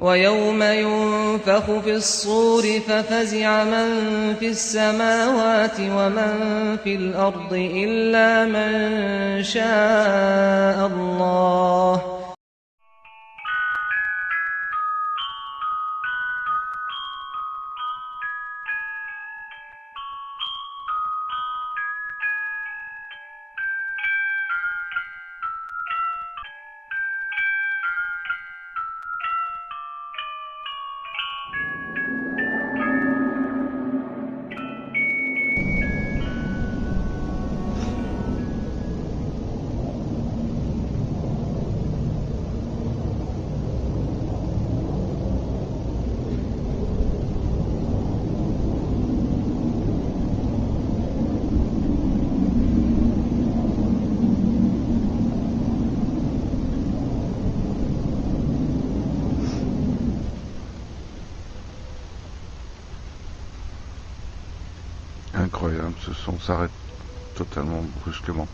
ويوم ينفخ في الصور ففزع من في السماوات ومن في الأرض إلا من شاء الله. Incroyable, ce son s'arrête totalement brusquement.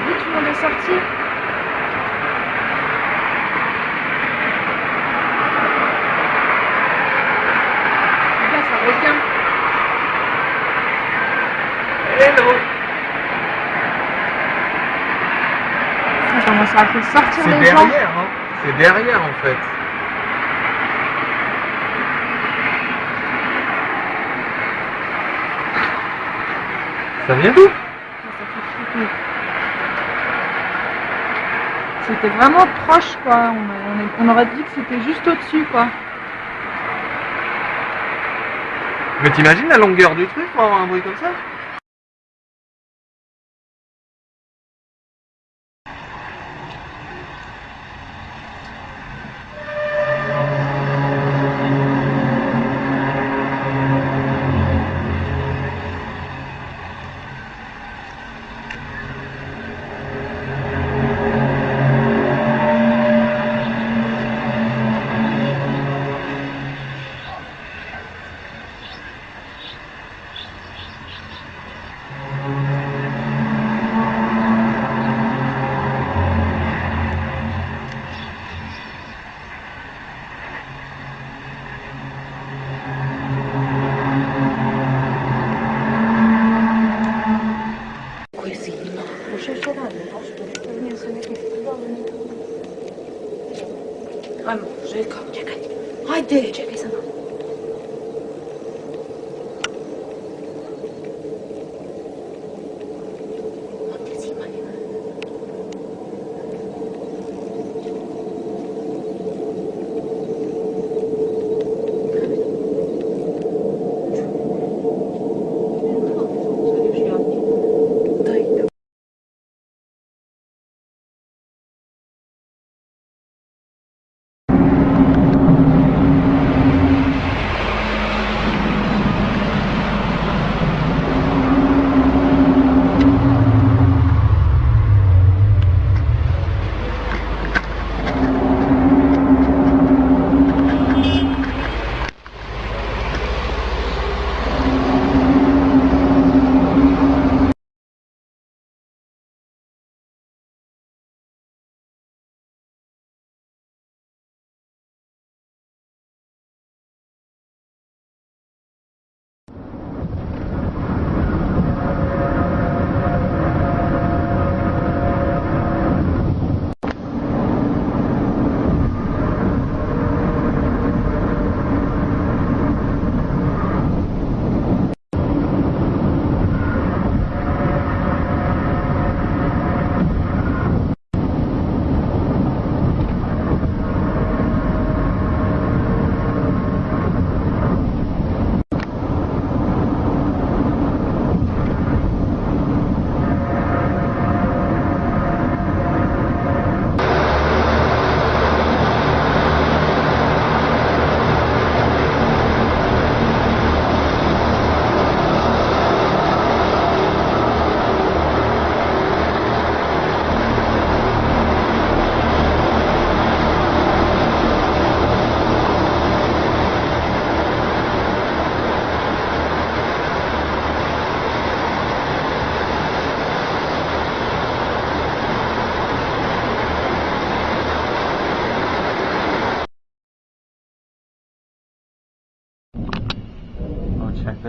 Oui, tout le monde est sorti. Là, ça revient. Hello. Ça commence à faire sortir C'est les gens. derrière, hein. C'est derrière en fait. Ça vient d'où? Ça fait flipper. C'était vraiment proche, quoi. On aurait dit que c'était juste au-dessus, quoi. Mais t'imagines la longueur du truc pour avoir un bruit comme ça? Haydi çek sana.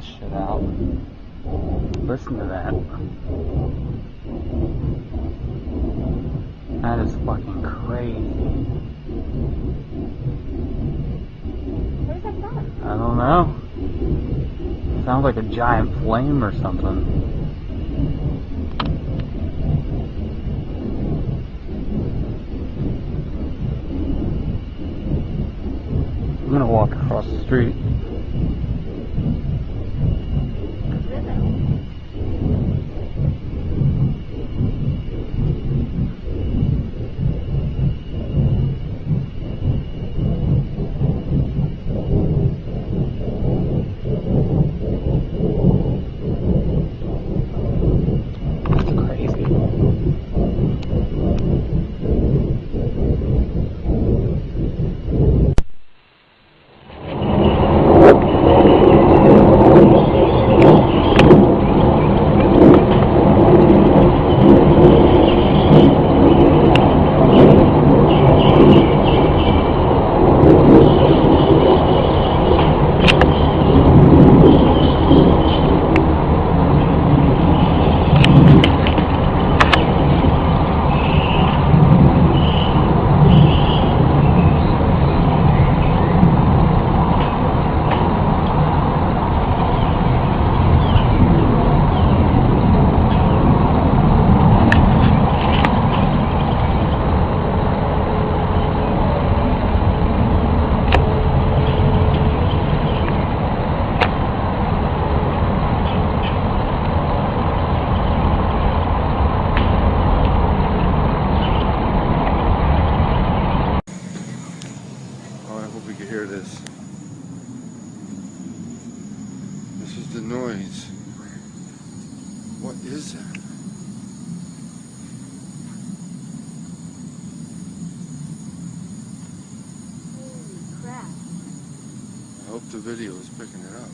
this shit out. Listen to that. That is fucking crazy. Where's that from? I don't know. Sounds like a giant flame or something. I'm gonna walk across the street. The noise. What is that? Holy crap. I hope the video is picking it up.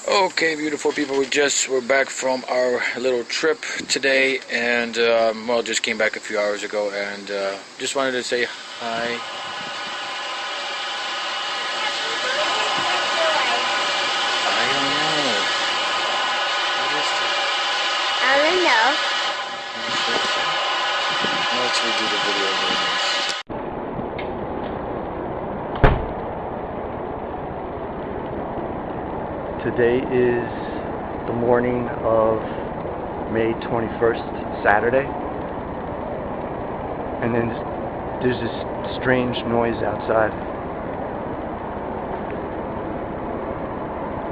Okay, beautiful people, we're back from our little trip today, and well, just came back a few hours ago, and just wanted to say hi. I don't know. What is this? I don't know. Let's redo the video again. Today is the morning of May 21st, Saturday, and then there's this strange noise outside.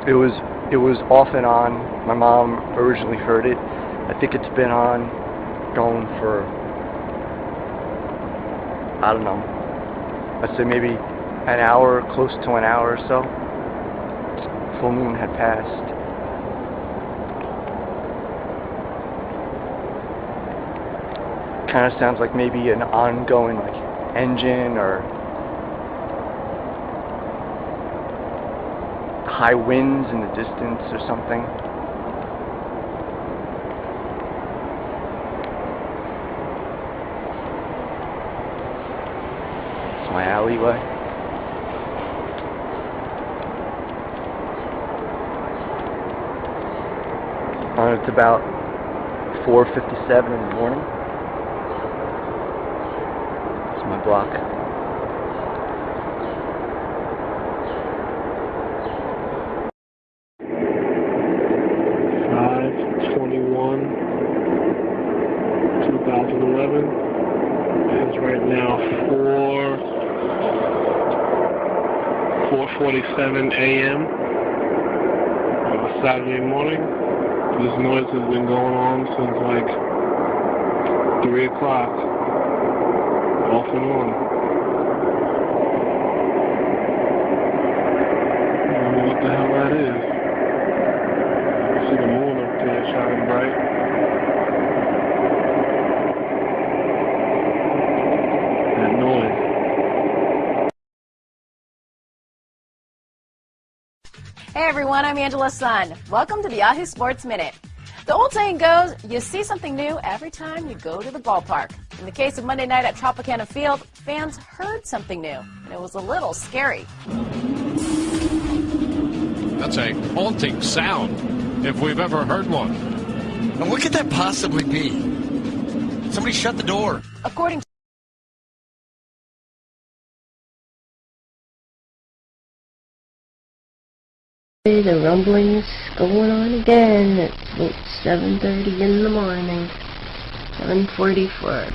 It was off and on. My mom originally heard it. I think it's been on, going for, I don't know, I'd say maybe an hour, close to an hour or so. Full moon had passed. Kind of sounds like maybe an ongoing like engine or high winds in the distance or something. It's my alleyway. It's about 4:57 in the morning. It's my block. It's right now 4:47 a.m. on a Saturday morning. This noise has been going on since like 3 o'clock, off and on. I don't know what the hell that is. Hey everyone, I'm Angela Sun. Welcome to the Yahoo Sports Minute. The old saying goes, you see something new every time you go to the ballpark. In the case of Monday night at Tropicana Field, fans heard something new, and it was a little scary. That's a haunting sound, if we've ever heard one. And what could that possibly be? Somebody shut the door. According to the rumbling's going on again. It's about 7:30 in the morning. 7:44.